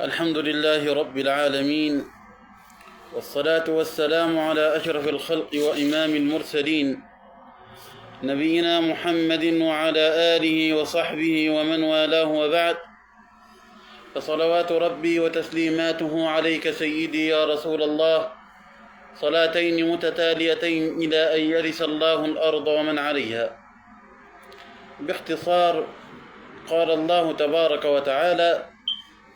الحمد لله رب العالمين، والصلاة والسلام على أشرف الخلق وإمام المرسلين نبينا محمد وعلى آله وصحبه ومن والاه، وبعد، فصلوات ربي وتسليماته عليك سيدي يا رسول الله، صلاتين متتاليتين إلى أن يرث الله الأرض ومن عليها. باختصار، قال الله تبارك وتعالى: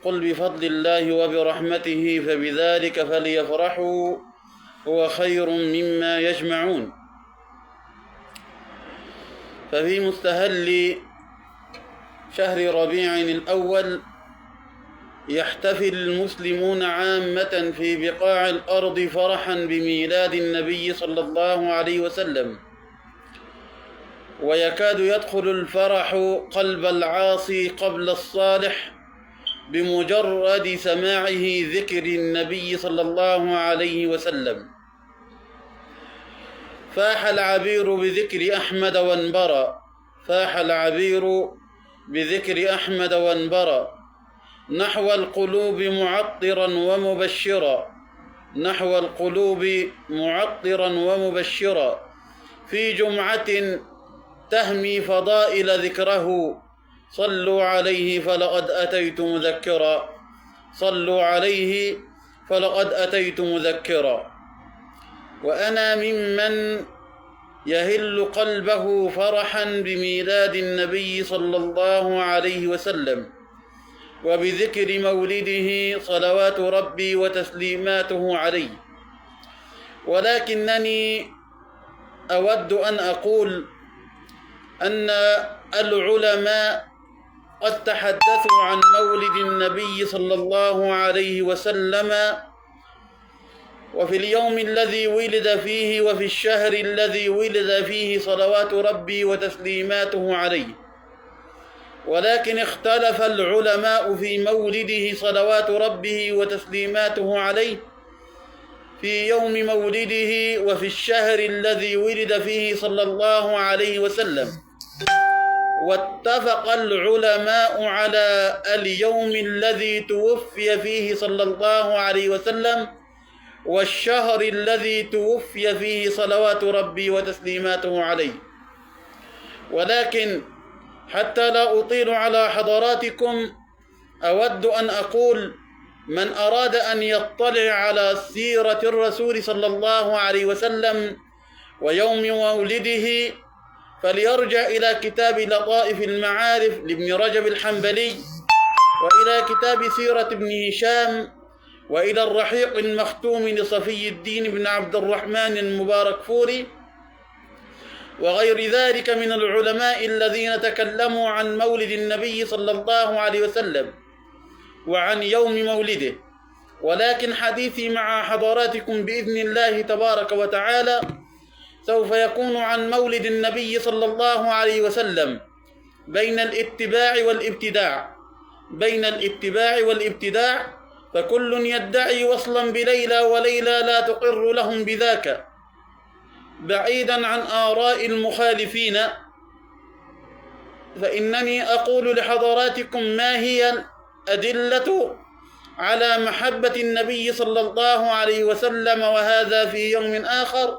قل بفضل الله وبرحمته فبذلك فليفرحوا هو خير مما يجمعون. ففي مستهل شهر ربيع الأول يحتفل المسلمون عامة في بقاع الأرض فرحا بميلاد النبي صلى الله عليه وسلم، ويكاد يدخل الفرح قلب العاصي قبل الصالح بمجرد سماعه ذكر النبي صلى الله عليه وسلم. فاح العبير بذكر أحمد وانبرى، فاح العبير بذكر أحمد وانبرى، نحو القلوب معطرا ومبشرا، نحو القلوب معطرا ومبشرا، في جمعة تهمي فضائل ذكره، صلوا عليه فلقد أتيت مذكرا، صلوا عليه فلقد أتيت مذكرا. وأنا ممن يهل قلبه فرحا بميلاد النبي صلى الله عليه وسلم وبذكر مولده صلوات ربي وتسليماته عليه، ولكنني أود أن أقول أن العلماء قد تحدثوا عن مولد النبي صلى الله عليه وسلم، وفي اليوم الذي ولد فيه وفي الشهر الذي ولد فيه صلوات ربي وتسليماته عليه، ولكن اختلف العلماء في مولده صلوات ربه وتسليماته عليه في يوم مولده وفي الشهر الذي ولد فيه صلى الله عليه وسلم. واتفق العلماء على اليوم الذي توفي فيه صلى الله عليه وسلم والشهر الذي توفي فيه صلوات ربي وتسليماته عليه. ولكن حتى لا أطيل على حضراتكم، أود أن أقول: من أراد أن يطلع على سيرة الرسول صلى الله عليه وسلم ويوم مولده فليرجع إلى كتاب لطائف المعارف لابن رجب الحنبلي، وإلى كتاب سيرة ابن هشام، وإلى الرحيق المختوم لصفي الدين بن عبد الرحمن المباركفوري، وغير ذلك من العلماء الذين تكلموا عن مولد النبي صلى الله عليه وسلم وعن يوم مولده. ولكن حديثي مع حضراتكم بإذن الله تبارك وتعالى سوف يكون عن مولد النبي صلى الله عليه وسلم بين الاتباع والابتداع، بين الاتباع والابتداع، فكل يدعي وصلا بليلى وليلى لا تقر لهم بذاك، بعيدا عن آراء المخالفين. فإنني أقول لحضراتكم ما هي الأدلة على محبة النبي صلى الله عليه وسلم وهذا في يوم آخر،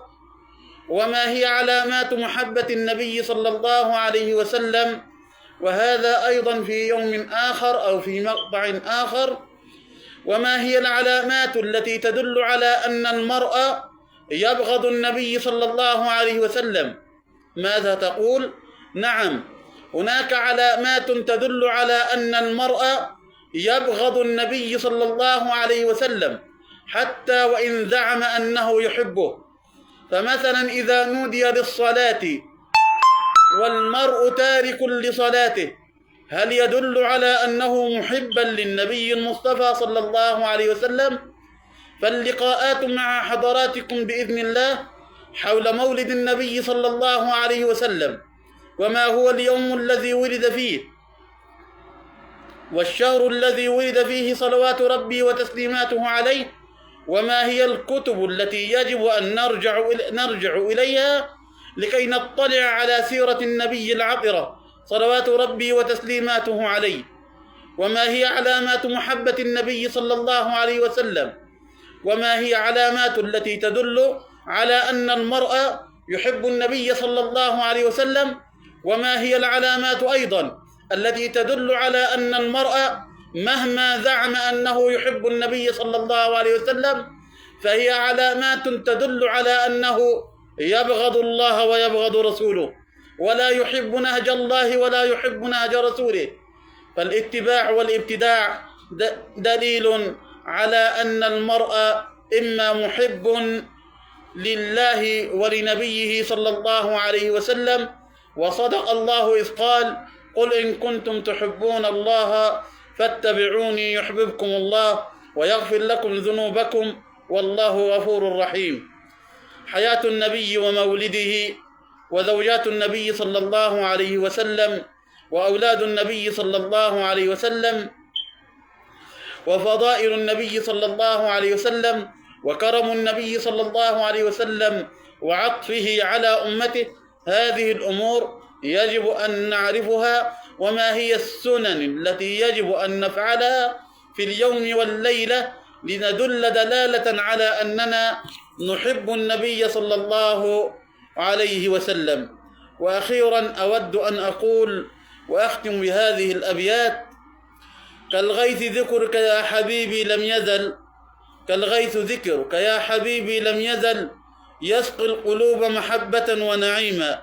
وما هي علامات محبة النبي صلى الله عليه وسلم وهذا أيضا في يوم آخر أو في مقطع آخر، وما هي العلامات التي تدل على أن المرء يبغض النبي صلى الله عليه وسلم. ماذا تقول؟ نعم، هناك علامات تدل على أن المرء يبغض النبي صلى الله عليه وسلم حتى وإن زعم أنه يحبه. فمثلا إذا نودي للصلاة والمرء تارك لصلاته، هل يدل على أنه محبا للنبي المصطفى صلى الله عليه وسلم؟ فاللقاءات مع حضراتكم بإذن الله حول مولد النبي صلى الله عليه وسلم، وما هو اليوم الذي ولد فيه والشهر الذي ولد فيه صلوات ربي وتسليماته عليه، وما هي الكتب التي يجب أن نرجع إليها لكي نطلع على سيرة النبي العطرة صلوات ربي وتسليماته عليه. وما هي علامات محبة النبي صلى الله عليه وسلم؟ وما هي علامات التي تدل على أن المرء يحب النبي صلى الله عليه وسلم؟ وما هي العلامات أيضا التي تدل على أن المرء مهما زعم أنه يحب النبي صلى الله عليه وسلم فهي علامات تدل على أنه يبغض الله ويبغض رسوله، ولا يحب نهج الله ولا يحب نهج رسوله. فالاتباع والابتداع دليل على أن المرء إما محب لله ولنبيه صلى الله عليه وسلم، وصدق الله إذ قال: قل إن كنتم تحبون الله فاتبعوني يحببكم الله ويغفر لكم ذنوبكم والله غفور رحيم. حياة النبي ومولده وزوجات النبي صلى الله عليه وسلم وأولاد النبي صلى الله عليه وسلم وفضائل النبي صلى الله عليه وسلم وكرم النبي صلى الله عليه وسلم وعطفه على أمته، هذه الأمور يجب أن نعرفها. وما هي السنن التي يجب أن نفعلها في اليوم والليلة لندل دلالة على أننا نحب النبي صلى الله عليه وسلم. وأخيرا أود أن أقول وأختم بهذه الأبيات: كالغيث ذكرك يا حبيبي لم يزل، كالغيث ذكرك يا حبيبي لم يزل، يسقي القلوب محبة ونعيما،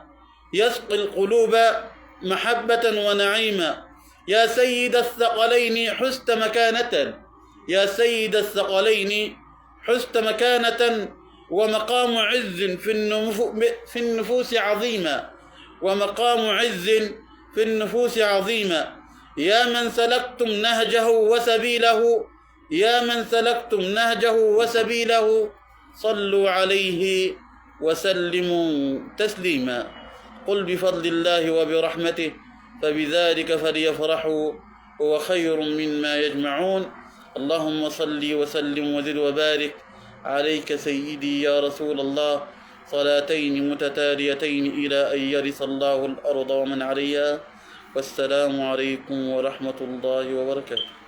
يسقي القلوب محبة ونعيما. يا سيد الثقلين حست مكانة، يا سيد الثقلين حست مكانة، ومقام عز في النفوس عظيما، ومقام عز في النفوس عظيما. يا من سلكتم نهجه وسبيله، يا من سلكتم نهجه وسبيله، صلوا عليه وسلموا تسليما. قل بفضل الله وبرحمته فبذلك فليفرحوا هو خير مما يجمعون. اللهم صل وسلم وزد وبارك عليك سيدي يا رسول الله، صلاتين متتاليتين إلى أن يرث الله الأرض ومن عليها. والسلام عليكم ورحمة الله وبركاته.